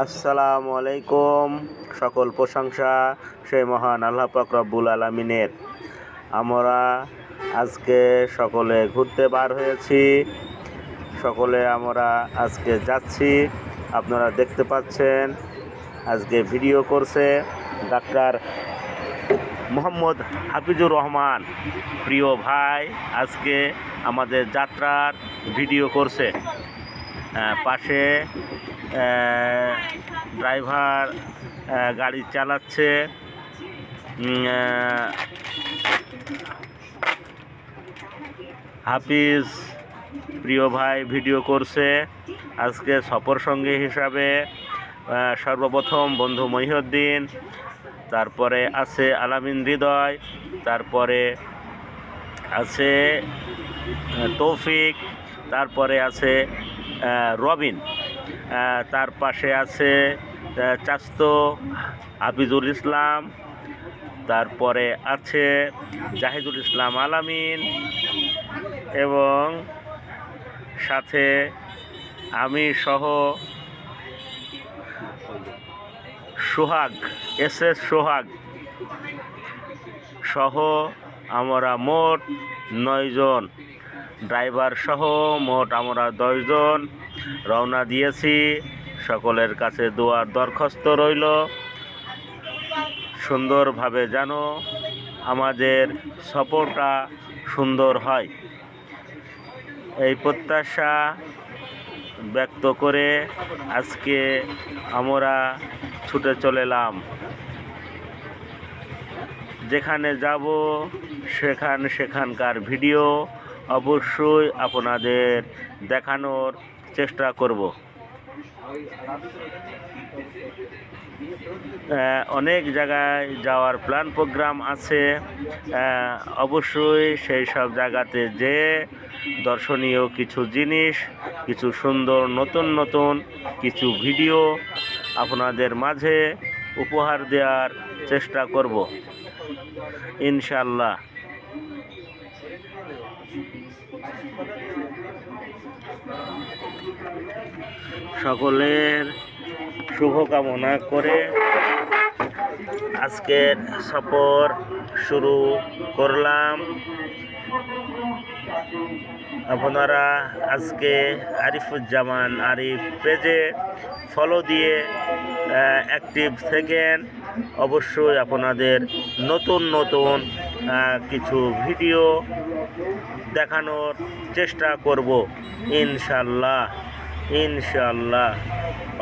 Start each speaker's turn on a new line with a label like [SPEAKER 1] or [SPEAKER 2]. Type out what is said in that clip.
[SPEAKER 1] আসসালামু আলাইকুম। সকল প্রশংসা সেই মহান আল্লাহ পাক রব্বুল আলামিনের। আমরা আজকে সকলে ঘুরতে বার হয়েছি, সকলে আমরা আজকে যাচ্ছি। আপনারা দেখতে পাচ্ছেন আজকে ভিডিও করছে ডাক্তার মোহাম্মদ হাফিজুর রহমান, প্রিয় ভাই। আজকে আমাদের যাত্রার ভিডিও করছে। পাশে ড্রাইভার গাড়ি চালাচ্ছে। হাফিজ প্রিয় ভাই ভিডিও করছে। আজকে সফর সঙ্গী হিসাবে সর্বপ্রথম বন্ধু মহিউদ্দিন, তারপরে আছে আলামিন হৃদয়, তারপরে আছে তৌফিক, তারপরে আছে রবিন, তার পাশে আছে চাস্তো হাফিজুল ইসলাম, তারপরে আছে জাহিদুল ইসলাম আলামিন, এবং সাথে আমি সহ সোহাগ, এস সোহাগ সহ আমরা মোট 9 জন, ড্রাইভার সহ মোট আমরা 10 জন রওনা দিয়েছি। সকলের কাছে দোয়ার দরখাস্ত রইল, সুন্দরভাবে যেন আমাদের সফরটা সুন্দর হয়, এই প্রত্যাশা ব্যক্ত করে আজকে আমরা ছুটে চলেলাম। যেখানে যাব সেখানকার ভিডিও অবশ্যই আপনাদের দেখানোর চেষ্টা করব। অনেক জায়গায় যাওয়ার প্ল্যান প্রোগ্রাম আছে। অবশ্যই সেই সব জায়গাতে যে দর্শনীয় কিছু জিনিস, কিছু সুন্দর নতুন কিছু ভিডিও আপনাদের মাঝে উপহার দেওয়ার চেষ্টা করব ইনশাআল্লাহ। সকলের শুভকামনা করে আজকের সফর শুরু করলাম। আপনারা আজকে আরিফুজ্জামান আরিফ পেজে ফলো দিয়ে অ্যাক্টিভ থাকেন। অবশ্যই আপনাদের নতুন কিছু ভিডিও দেখানোর চেষ্টা করব ইনশাআল্লাহ।